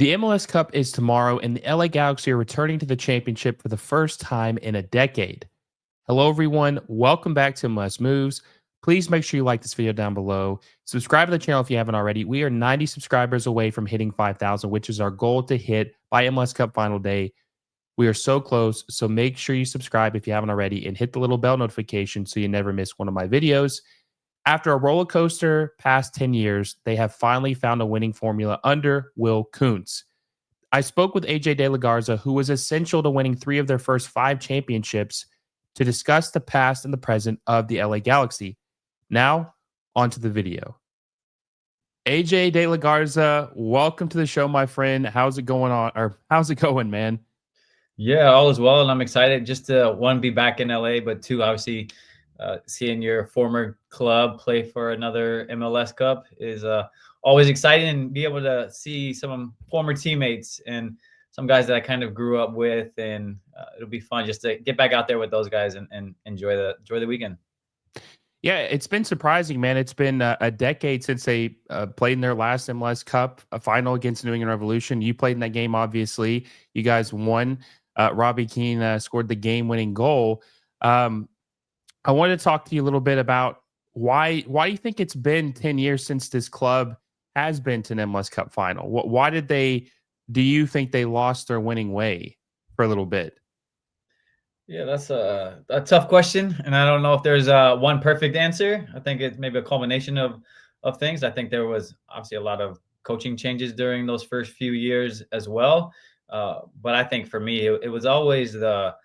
The MLS Cup is tomorrow, and the LA Galaxy are returning to the championship for the first time in a decade. Hello, everyone. Welcome back to MLS Moves. Please make sure you like this video down below. Subscribe to the channel if you haven't already. We are 90 subscribers away from hitting 5,000, which is our goal to hit by MLS Cup Final Day. We are so close, so make sure you subscribe if you haven't already and hit the little bell notification so you never miss one of my videos. After a roller coaster past 10 years, they have finally found a winning formula under Will Kuntz. I spoke with AJ DeLaGarza, who was essential to winning 3 of their first 5 championships, to discuss the past and the present of the LA Galaxy. Now, onto the video. AJ DeLaGarza, welcome to the show, my friend. How's it going on? Or how's it going, man? Yeah, all is well, and I'm excited just to one be back in LA, but two, obviously, seeing your former club play for another MLS Cup is always exciting, and be able to see some former teammates and some guys that I kind of grew up with, and it'll be fun just to get back out there with those guys and enjoy the weekend. Yeah, it's been surprising, man. It's been a decade since they played in their last MLS Cup final against New England Revolution. You played in that game, obviously. You guys won. Robbie Keane scored the game-winning goal. I wanted to talk to you a little bit about why you think it's been 10 years since this club has been to an MLS Cup final. Why do you think they lost their winning way for a little bit? Yeah, that's a tough question, and I don't know if there's one perfect answer. I think it's maybe a culmination of things. I think there was obviously a lot of coaching changes during those first few years as well. But I think for me, it was always the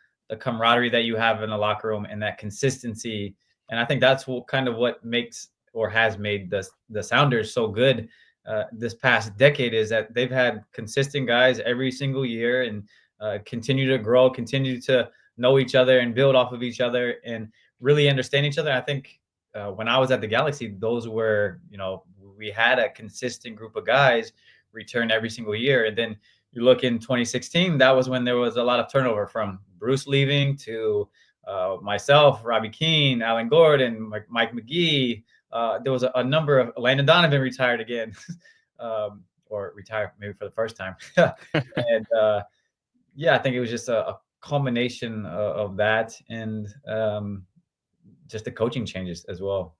camaraderie that you have in the locker room and that consistency. And I think that's what makes or has made the Sounders so good this past decade, is that they've had consistent guys every single year, and continue to grow, continue to know each other and build off of each other and really understand each other. I think when I was at the Galaxy, those were, we had a consistent group of guys return every single year. And then you look in 2016, that was when there was a lot of turnover, from Bruce leaving to myself, Robbie Keane, Alan Gordon, Mike McGee. There was a number of Landon Donovan retired again, or retired maybe for the first time. And yeah, I think it was just a culmination of that, and just the coaching changes as well.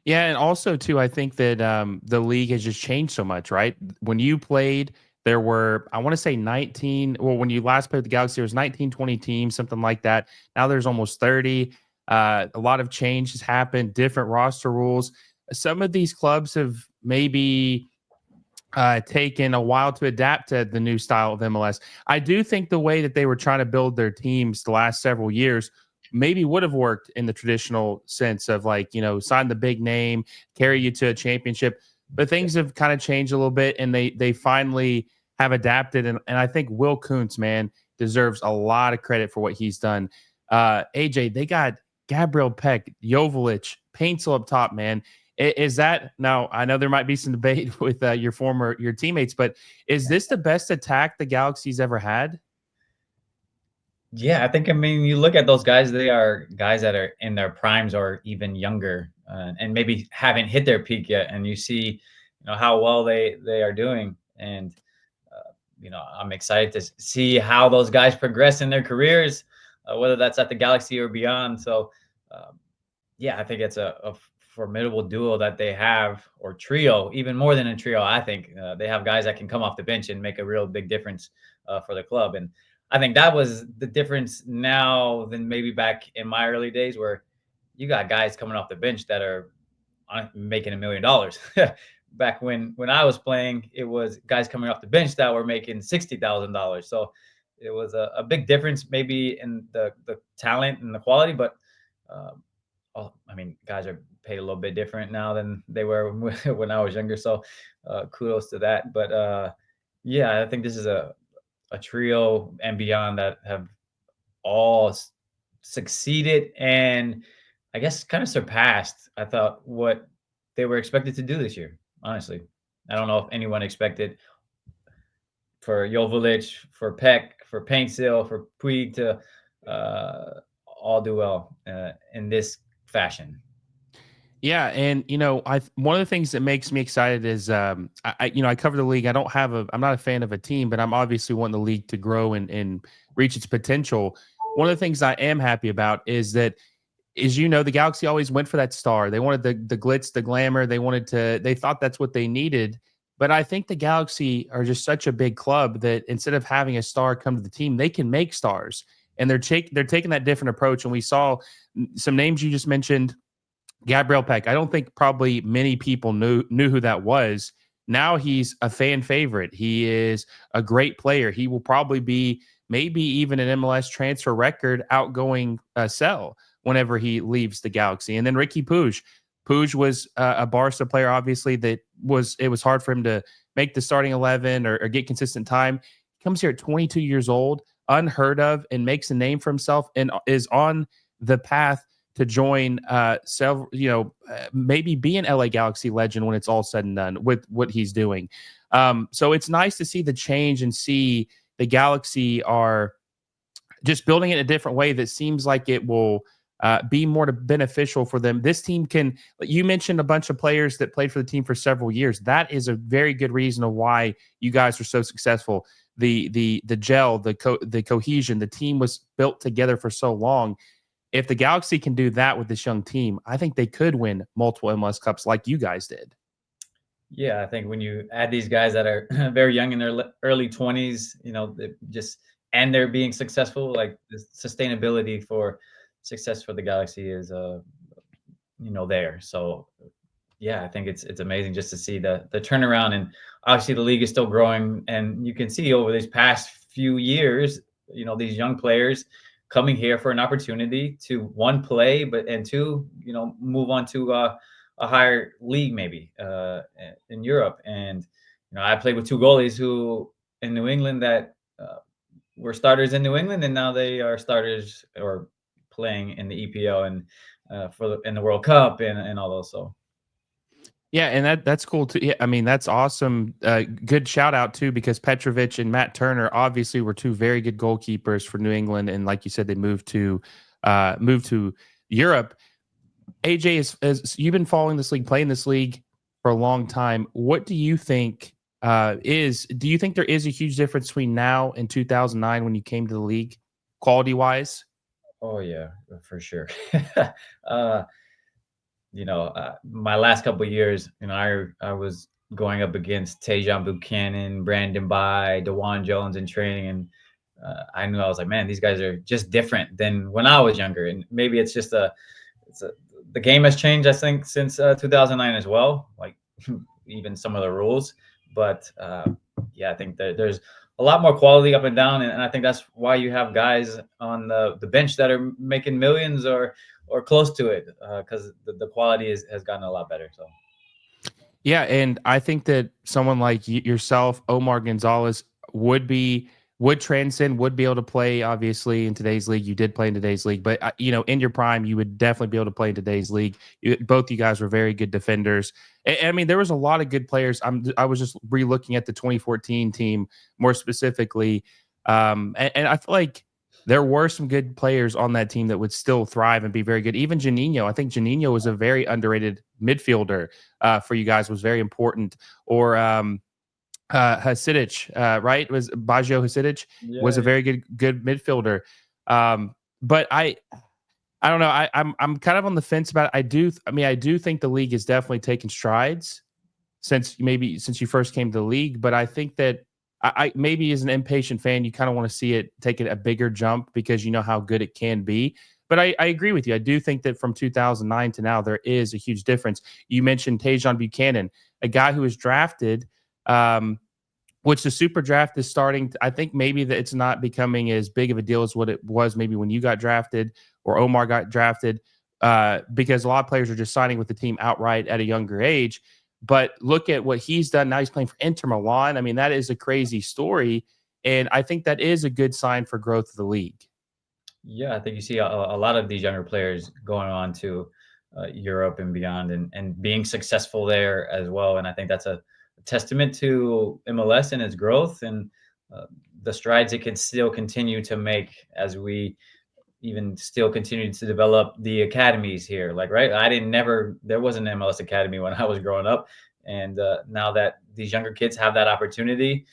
Yeah, and also too, I think that the league has just changed so much, right? When you played, there were, I want to say 19, well, when you last played with the Galaxy, there was 19, 20 teams, something like that. Now there's almost 30. A lot of change has happened, different roster rules. Some of these clubs have maybe taken a while to adapt to the new style of MLS. I do think the way that they were trying to build their teams the last several years maybe would have worked in the traditional sense of, like, sign the big name, carry you to a championship. But things have kind of changed a little bit, and they finally have adapted. And I think Will Kuntz, man, deserves a lot of credit for what he's done. AJ, they got Gabriel Peck, Joveljic, Paintsel up top, man. Is that, now I know there might be some debate with your teammates, but is this the best attack the Galaxy's ever had? Yeah, I mean, you look at those guys, they are guys that are in their primes or even younger, and maybe haven't hit their peak yet. And you see, how well they are doing. And, I'm excited to see how those guys progress in their careers, whether that's at the Galaxy or beyond. So, yeah, I think it's a formidable duo that they have, or trio, even more than a trio. I think they have guys that can come off the bench and make a real big difference for the club. And I think that was the difference now than maybe back in my early days, where you got guys coming off the bench that are making $1 million. Back when I was playing, it was guys coming off the bench that were making $60,000. So it was a big difference, maybe in the talent and the quality, but I mean, guys are paid a little bit different now than they were when I was younger. So kudos to that. But yeah, I think this is a trio and beyond that have all succeeded, and I guess kind of surpassed, I thought, what they were expected to do this year. Honestly, I don't know if anyone expected for Joveljic, for Peck, for Paintsel, for Puig to all do well in this fashion. Yeah, and one of the things that makes me excited is I cover the league. I'm not a fan of a team, but I'm obviously wanting the league to grow and reach its potential. One of the things I am happy about is that the Galaxy always went for that star. They wanted the glitz, the glamour. They thought that's what they needed. But I think the Galaxy are just such a big club that instead of having a star come to the team, they can make stars. And they're taking that different approach. And we saw some names you just mentioned. Gabriel Peck. I don't think probably many people knew who that was. Now he's a fan favorite. He is a great player. He will probably be maybe even an MLS transfer record outgoing sell whenever he leaves the Galaxy. And then Ricky Puig. Puig was a Barca player, obviously. It was hard for him to make the starting 11 or get consistent time. He comes here at 22 years old, unheard of, and makes a name for himself and is on the path to join several, maybe be an LA Galaxy legend when it's all said and done with what he's doing. So it's nice to see the change and see the Galaxy are just building it in a different way that seems like it will be more beneficial for them. This team you mentioned a bunch of players that played for the team for several years. That is a very good reason of why you guys are so successful. The gel, the cohesion, the team was built together for so long. If the Galaxy can do that with this young team, I think they could win multiple MLS Cups like you guys did. Yeah, I think when you add these guys that are very young in their early 20s, and they're being successful, like the sustainability for success for the Galaxy is there. So yeah, I think it's amazing just to see the turnaround, and obviously the league is still growing, and you can see over these past few years, these young players coming here for an opportunity to one play, and two, move on to a higher league maybe in Europe. And I played with two goalies who in New England that were starters in New England, and now they are starters or playing in the EPL and in the World Cup and all those. So Yeah, and that's cool too. Yeah, I mean that's awesome. Good shout out too, because Petrovic and Matt Turner obviously were two very good goalkeepers for New England, and like you said, they moved to Europe. AJ, is you've been following this league, playing this league for a long time. What do you think do you think there is a huge difference between now and 2009 when you came to the league, quality wise? oh yeah, for sure. uh, my last couple of years, I was going up against Tajon Buchanan, Brandon By, DeJuan Jones in training, and I knew I was like, man, these guys are just different than when I was younger. And maybe it's just the game has changed, I think, since 2009 as well. Like even some of the rules, but yeah, I think that there's a lot more quality up and down, and I think that's why you have guys on the bench that are making millions or close to it, because the quality has gotten a lot better. So Yeah, and I think that someone like yourself, Omar Gonzalez, would transcend, would be able to play. Obviously, in today's league, you did play in today's league, but in your prime, you would definitely be able to play in today's league. Both you guys were very good defenders. And I mean, there was a lot of good players. I was just re-looking at the 2014 team more specifically, and I feel like there were some good players on that team that would still thrive and be very good. Even Janino, I think Janino was a very underrated midfielder for you guys, was very important. Or Hasidic, right? Was Baggio Hasidic was yeah, a very good midfielder. But I don't know. I'm kind of on the fence about it. I do think the league is definitely taking strides since you first came to the league. But I think that I maybe as an impatient fan, you kind of want to see it take it a bigger jump because you know how good it can be. But I agree with you. I do think that from 2009 to now, there is a huge difference. You mentioned Tajon Buchanan, a guy who was drafted, which the super draft is starting. I think maybe that it's not becoming as big of a deal as what it was maybe when you got drafted or Omar got drafted, because a lot of players are just signing with the team outright at a younger age. But look at what he's done. Now he's playing for Inter Milan. I mean, that is a crazy story. And I think that is a good sign for growth of the league. yeah. I think you see a lot of these younger players going on to Europe and beyond, and being successful there as well. And I think that's a testament to MLS and its growth, and uh, the strides it can still continue to make as we even still continued to develop the academies here. Like, right, there was an MLS academy when I was growing up, and now that these younger kids have that opportunity,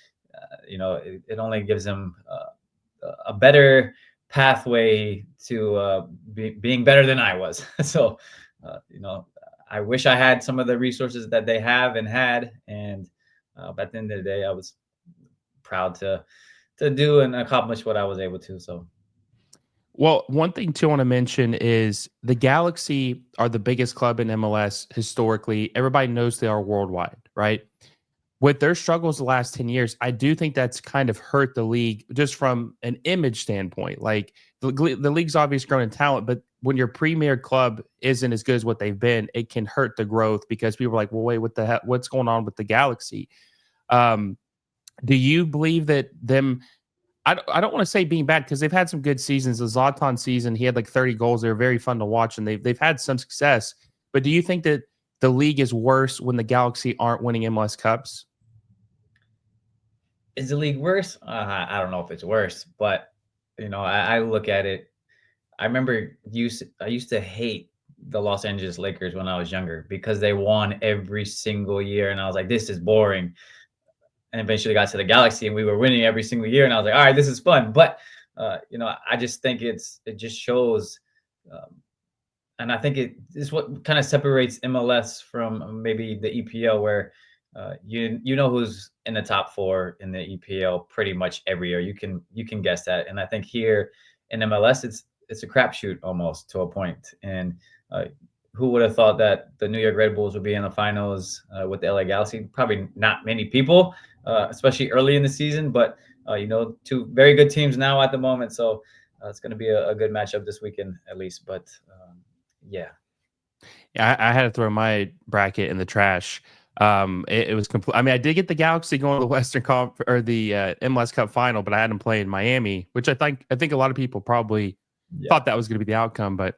it only gives them a better pathway to being better than I was. So, I wish I had some of the resources that they have and had, and but at the end of the day, I was proud to do and accomplish what I was able to. So. Well, one thing too I want to mention is the Galaxy are the biggest club in MLS historically. Everybody knows they are worldwide, right? With their struggles the last 10 years, I do think that's kind of hurt the league just from an image standpoint. Like the league's obviously grown in talent, but when your premier club isn't as good as what they've been, it can hurt the growth because people are like, well, wait, what the heck? What's going on with the Galaxy? Um, do you believe that them? I don't want to say being bad because they've had some good seasons. The Zlatan season, he had like 30 goals. They were very fun to watch, and they've had some success. But do you think that the league is worse when the Galaxy aren't winning MLS Cups? Is the league worse? I don't know if it's worse, but I look at it. I remember I used to hate the Los Angeles Lakers when I was younger because they won every single year, and I was like, this is boring. And eventually got to the Galaxy, and we were winning every single year, and I was like, all right, this is fun. But I just think it just shows, and I think it is what kind of separates MLS from maybe the EPL, where you know who's in the top four in the EPL pretty much every year. You can guess that, and I think here in MLS it's a crapshoot almost to a point. And who would have thought that the New York Red Bulls would be in the finals with the LA Galaxy? Probably not many people, especially early in the season. But two very good teams now at the moment, so it's going to be a good matchup this weekend at least. But yeah. Yeah, I had to throw my bracket in the trash. It was complete. I mean, I did get the Galaxy going to the Western Conf or the MLS Cup Final, but I had them play in Miami, which I think a lot of people probably thought that was going to be the outcome. But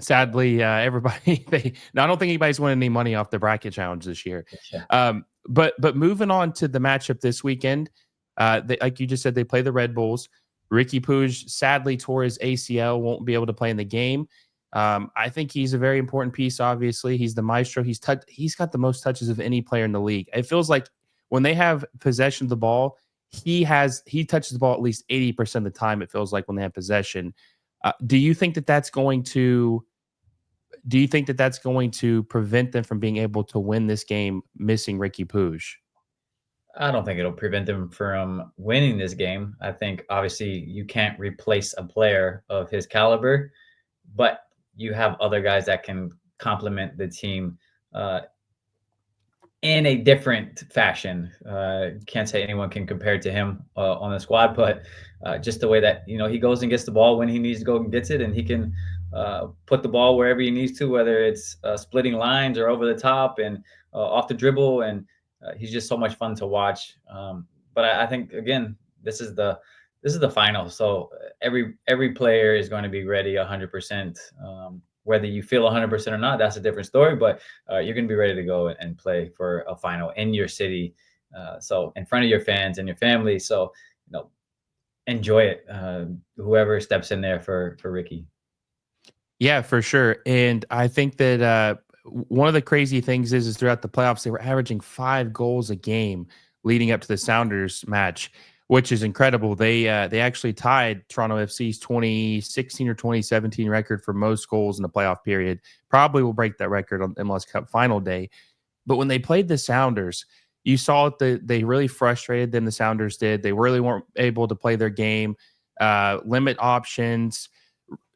sadly, everybody I don't think anybody's winning any money off the bracket challenge this year. Yeah. But moving on to the matchup this weekend, like you just said, they play the Red Bulls. Ricky Puig sadly tore his ACL, won't be able to play in the game. I think he's a very important piece. Obviously, he's the maestro. He's got the most touches of any player in the league. It feels like when they have possession of the ball, he touches the ball at least 80% of the time. It feels like when they have possession. Do you think that that's going to prevent them from being able to win this game, missing Ricky Puig? I don't think it'll prevent them from winning this game. I think obviously you can't replace a player of his caliber, but you have other guys that can complement the team in a different fashion. Can't say anyone can compare to him on the squad, but just the way that he goes and gets the ball when he needs to go and gets it, and he can put the ball wherever he needs to, whether it's splitting lines or over the top and off the dribble, and he's just so much fun to watch. But I think again, this is the final, so every player is going to be ready 100%. Whether you feel 100% or not, that's a different story. But you're going to be ready to go and play for a final in your city, so in front of your fans and your family. So enjoy it. Whoever steps in there for Ricky. Yeah, for sure. And I think that one of the crazy things is throughout the playoffs, they were averaging 5 goals a game leading up to the Sounders match, which is incredible. They actually tied Toronto FC's 2016 or 2017 record for most goals in the playoff period. Probably will break that record on MLS Cup Final day. But when they played the Sounders, you saw that they really frustrated them. The Sounders did. They really weren't able to play their game, limit options.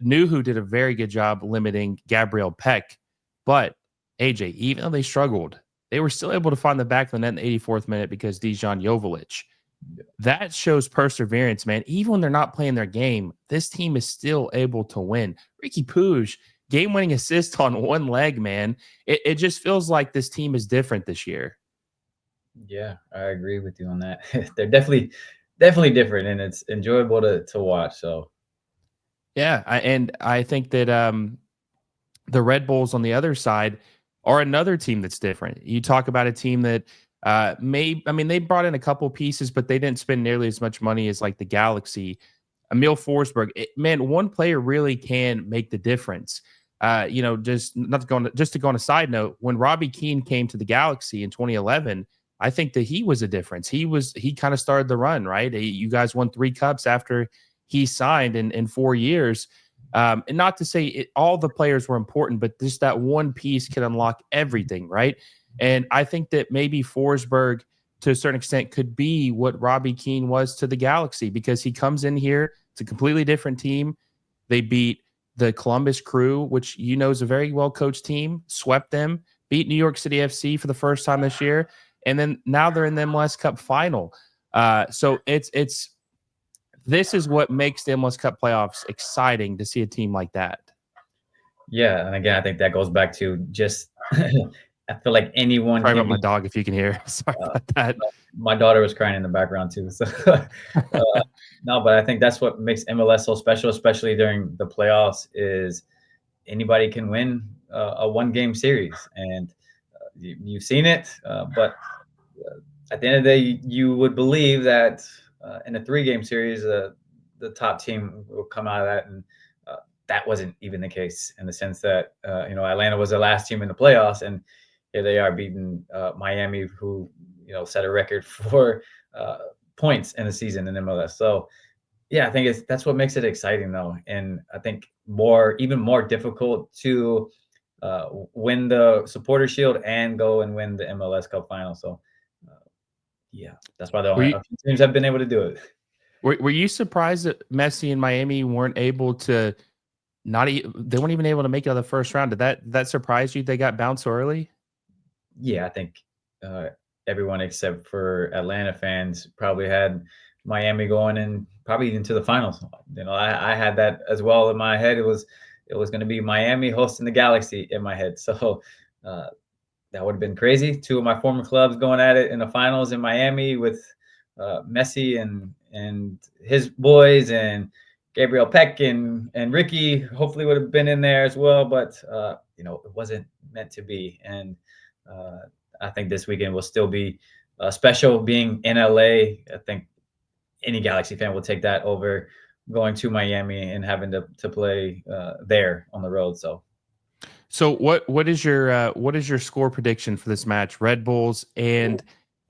Nuhu did a very good job limiting Gabriel Peck. But AJ, even though they struggled, they were still able to find the back of the net in the 84th minute because Dejan Joveljic. That shows perseverance, man. Even when they're not playing their game, this team is still able to win. Ricky Puig, game-winning assist on one leg, man. It just feels like this team is different this year. Yeah, I agree with you on that. They're definitely different, and it's enjoyable to watch. So, yeah, I think that the Red Bulls on the other side are another team that's different. You talk about a team that they brought in a couple pieces, but they didn't spend nearly as much money as like the Galaxy. Emil Forsberg, man, one player really can make the difference. Just not to go on, just to go on a side note, when Robbie Keane came to the Galaxy in 2011, I think that he was a difference. He kind of started the run, right? You guys won 3 cups after he signed in 4 years. And not to say all the players were important, but just that one piece can unlock everything, right? And I think that maybe Forsberg, to a certain extent, could be what Robbie Keane was to the Galaxy, because he comes in here. It's a completely different team. They beat the Columbus Crew, which is a very well coached team, swept them, beat New York City FC for the first time this year, and then now they're in the MLS Cup Final. So this is what makes the MLS Cup playoffs exciting, to see a team like that. Yeah, and again, I think that goes back to just I feel like anyone Sorry can about be. my dog if you can hear. Sorry about that. My daughter was crying in the background too. So no, but I think that's what makes MLS so special, especially during the playoffs, is anybody can win a one-game series, and you've seen it. But at the end of the day, you would believe that in a 3-game series, the top team will come out of that, and that wasn't even the case, in the sense that Atlanta was the last team in the playoffs, and here they are beating Miami, who set a record for points in the season in MLS. So yeah, I think that's what makes it exciting, though, and I think even more difficult to win the Supporter Shield and go and win the MLS Cup Final. So yeah, that's why a few teams have been able to do it. Were you surprised that Messi and Miami weren't able to? They weren't even able to make it out of the first round. Did that surprise you? They got bounced so early. Yeah, I think everyone except for Atlanta fans probably had Miami going in probably into the finals. I had that as well in my head. It was going to be Miami hosting the Galaxy in my head. So that would have been crazy. 2 of my former clubs going at it in the finals in Miami with Messi and his boys, and Gabriel Peck and Ricky hopefully would have been in there as well. But it wasn't meant to be. And I think this weekend will still be special, being in LA. I think any Galaxy fan will take that over going to Miami and having to play there on the road. So what is your score prediction for this match? Red Bulls and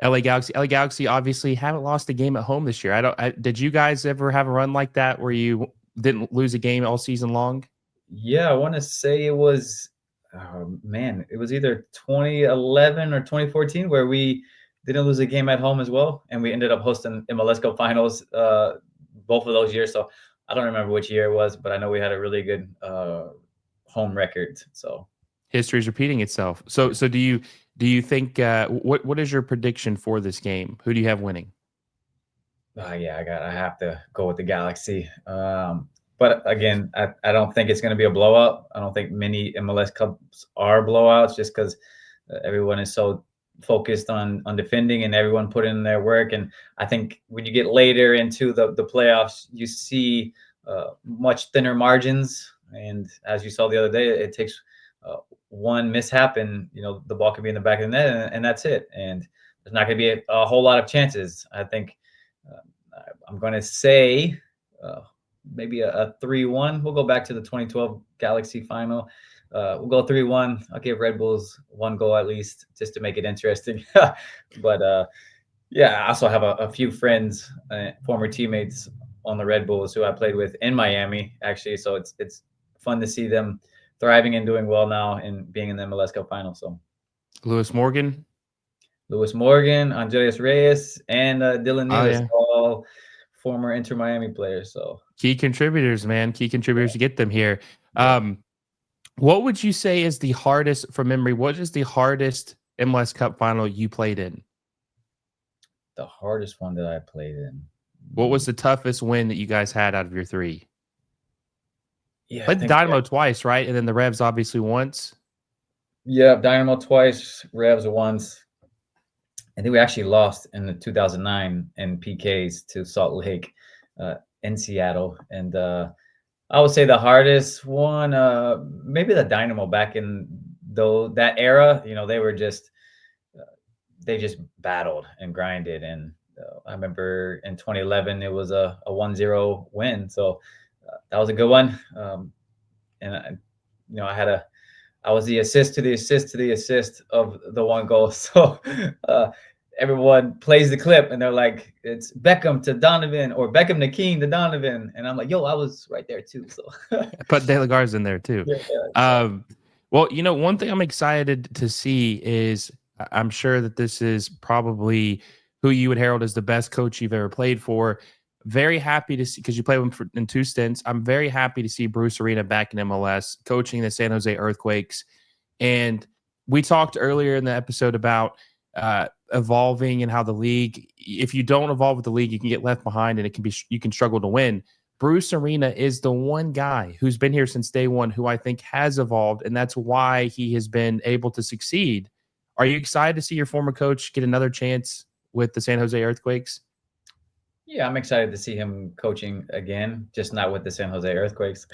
LA Galaxy. LA Galaxy obviously haven't lost a game at home this year. Did you guys ever have a run like that where you didn't lose a game all season long? Yeah, I want to say it was, oh man, it was either 2011 or 2014 where we didn't lose a game at home as well, and we ended up hosting MLS Cup Finals both of those years. So I don't remember which year it was, but I know we had a really good home record. So history's repeating itself. So do you think what is your prediction for this game? Who do you have winning? Yeah, I have to go with the Galaxy. But again, I don't think it's going to be a blowout. I don't think many MLS Cups are blowouts, just because everyone is so focused on defending and everyone put in their work. And I think when you get later into the playoffs, you see much thinner margins. And as you saw the other day, it takes one mishap, and the ball could be in the back of the net, and that's it. And there's not going to be a whole lot of chances. I think I'm going to say maybe a 3-1. We'll go back to the 2012 Galaxy final. We'll go 3-1. I'll give Red Bulls 1 goal at least, just to make it interesting. But yeah, I also have a few friends, former teammates on the Red Bulls who I played with in Miami, actually. So it's fun to see them thriving and doing well now and being in the MLS Cup Final. So Lewis Morgan, Andreas Reyes, and Dylan Nevis, all former Inter Miami players. So key contributors, man. Key contributors to get them here. What would you say is the hardest, from memory, what is the hardest MLS Cup final you played in? The hardest one that I played in. What was the toughest win that you guys had out of your 3? Yeah, played the Dynamo twice, right? And then the Revs obviously once. Yeah, Dynamo twice, Revs once. I think we actually lost in the 2009 in PKs to Salt Lake in Seattle. And I would say the hardest one, maybe the Dynamo back in that era. They were they just battled and grinded, and I remember in 2011 it was a 1-0 win, so that was a good one. And I was the assist to the assist to the assist of the one goal. So everyone plays the clip and they're like, it's Beckham to Donovan or Beckham to Keane to Donovan. And I'm like, yo, I was right there too. So Put DeLaGarza in there too. yeah. Well, one thing I'm excited to see is I'm sure that this is probably who you would herald as the best coach you've ever played for. Very happy to see, because you played with him in 2 stints. I'm very happy to see Bruce Arena back in MLS, coaching the San Jose Earthquakes. And we talked earlier in the episode about evolving and how the league, if you don't evolve with the league, you can get left behind and you can struggle to win. Bruce Arena is the one guy who's been here since day one who I think has evolved, and that's why he has been able to succeed. Are you excited to see your former coach get another chance with the San Jose Earthquakes? Yeah, I'm excited to see him coaching again, just not with the San Jose Earthquakes.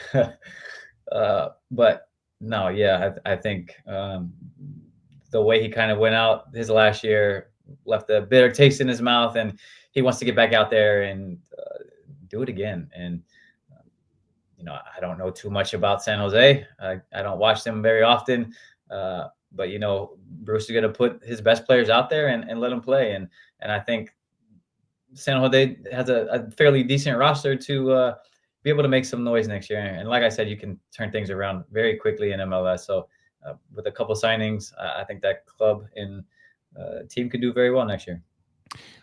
But no, yeah, I think the way he kind of went out his last year left a bitter taste in his mouth, and he wants to get back out there and do it again. And I don't know too much about San Jose. I don't watch them very often, but Bruce is going to put his best players out there and let them play. And I think San Jose has a fairly decent roster to be able to make some noise next year. And like I said, you can turn things around very quickly in MLS. So with a couple signings, I think that club and team could do very well next year.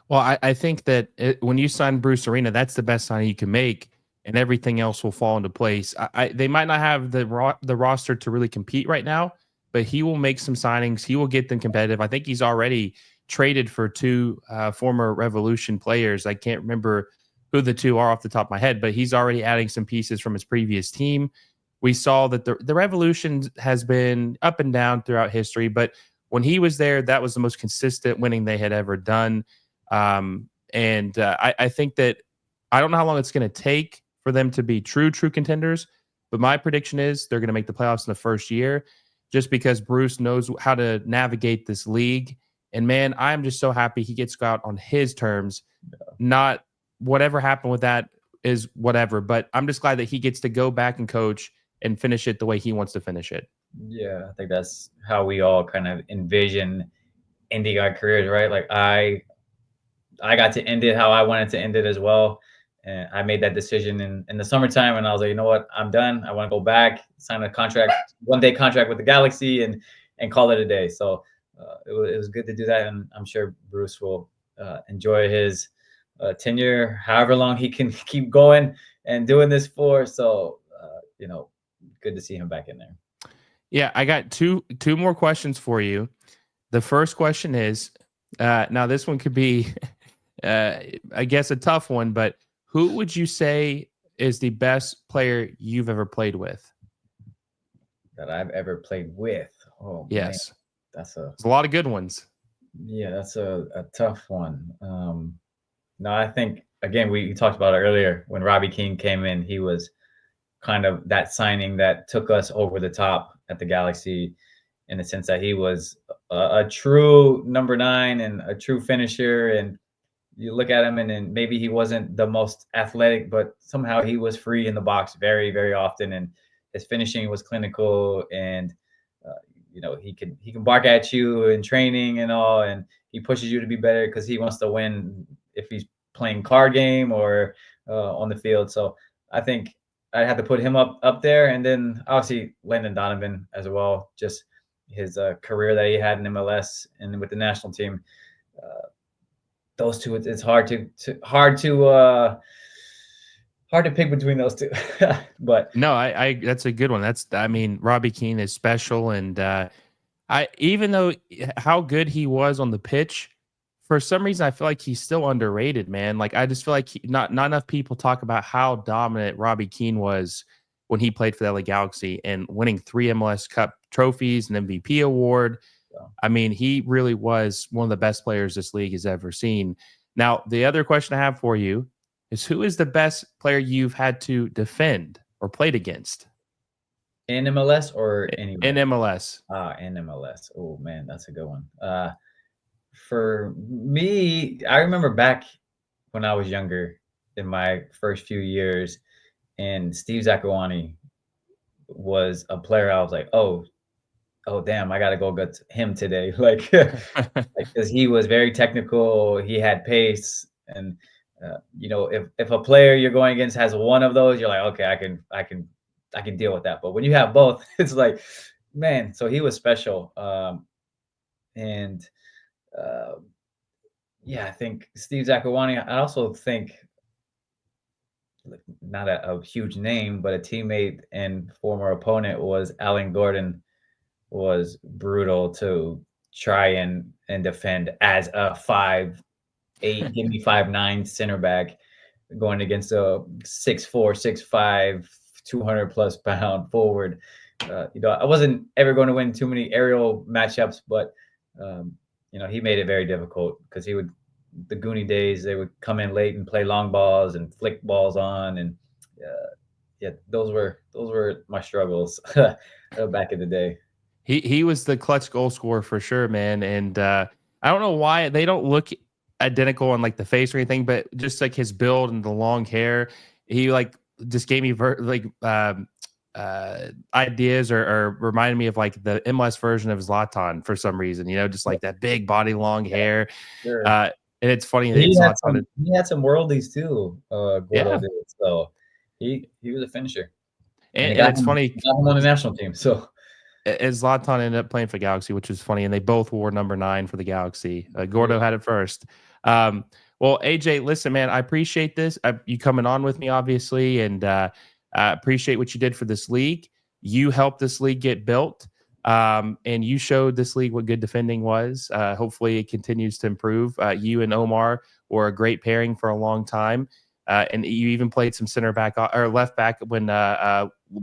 Well, I think that when you sign Bruce Arena, that's the best signing you can make, and everything else will fall into place. They might not have the roster to really compete right now, but he will make some signings. He will get them competitive. I think he's already traded for 2 former Revolution players. I can't remember who the 2 are off the top of my head, but he's already adding some pieces from his previous team. We saw that the Revolution has been up and down throughout history, but when he was there, that was the most consistent winning they had ever done. I think that I don't know how long it's going to take for them to be true contenders, but my prediction is they're going to make the playoffs in the first year, just because Bruce knows how to navigate this league. And man, I'm just so happy he gets to go out on his terms. Not whatever happened with that is whatever, but I'm just glad that he gets to go back and coach and finish it the way he wants to finish it. Yeah, I think that's how we all kind of envision ending our careers, right? Like I got to end it how I wanted to end it as well. And I made that decision in the summertime, and I was like, you know what, I'm done. I want to go back, sign a contract, 1-day contract with the Galaxy, and call it a day. So it was good to do that, and I'm sure Bruce will enjoy his tenure, however long he can keep going and doing this for. So good to see him back in there. Yeah, I got two more questions for you. The first question is, now this one could be, I guess, a tough one, but who would you say is the best player you've ever played with? That I've ever played with? Oh, yes. Man. There's a lot of good ones. Yeah, that's a tough one. No, I think, again, we talked about it earlier. When Robbie Keane came in, he was kind of that signing that took us over the top at the Galaxy, in the sense that he was a true number 9 and a true finisher. And you look at him, and then maybe he wasn't the most athletic, but somehow he was free in the box very, very often, and his finishing was clinical. And he can bark at you in training and all, and he pushes you to be better because he wants to win, if he's playing card game or on the field. So I think I'd have to put him up there, and then obviously Landon Donovan as well. Just his career that he had in MLS and with the national team. Those two, it's hard to pick between those two. But no, I that's a good one. Robbie Keane is special, and even though how good he was on the pitch, for some reason I feel like he's still underrated, man. Like I just feel like not enough people talk about how dominant Robbie Keane was when he played for the LA Galaxy and winning 3 MLS Cup trophies and MVP award. I mean, he really was one of the best players this league has ever seen. Now, the other question I have for you is, who is the best player you've had to defend or played against? In MLS or anywhere? In MLS. In MLS. Oh, man, that's a good one. For me, I remember back when I was younger in my first few years, and Steve Zakuani was a player. I was like, oh, damn, I gotta go get him today. Like, because he was very technical, he had pace, and if a player you're going against has one of those, you're like, okay, I can deal with that. But when you have both, it's like, man. So he was special, and uh, yeah, I think Steve Zakuani. I also think like, not a huge name, but a teammate and former opponent was Alan Gordon. Was brutal to try and defend as a 5'8", give me 5'9" center back going against a 6'4", 6'5", 200+ pound forward. I wasn't ever going to win too many aerial matchups, but he made it very difficult because the Goonie days, they would come in late and play long balls and flick balls on, and yeah, those were my struggles back in the day. He was the clutch goal scorer for sure, man. And I don't know why they don't look identical on like the face or anything, but just like his build and the long hair, he like just gave me ideas or reminded me of like the MLS version of Zlatan for some reason. Just like that big body, long hair. Sure. Uh, and it's funny that He had Zlatan. some he had some worldies too, Gordo Yeah, did. So he was a finisher, and and, and it's funny. got him on the national team. So As Zlatan ended up playing for Galaxy, which was funny, and they both wore number 9 for the Galaxy. Gordo had it first. Well, AJ, listen, man, I appreciate this. You coming on with me, obviously, and I appreciate what you did for this league. You helped this league get built, and you showed this league what good defending was. Hopefully, it continues to improve. You and Omar were a great pairing for a long time. And you even played some center back or left back when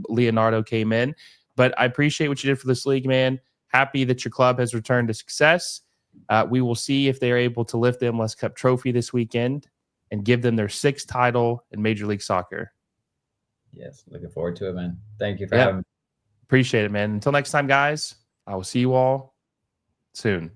Leonardo came in. But I appreciate what you did for this league, man. Happy that your club has returned to success. We will see if they're able to lift the MLS Cup trophy this weekend and give them their 6th title in Major League Soccer. yes, looking forward to it, man. Thank you for Yep. having me. Appreciate it, man. Until next time, guys, I will see you all soon.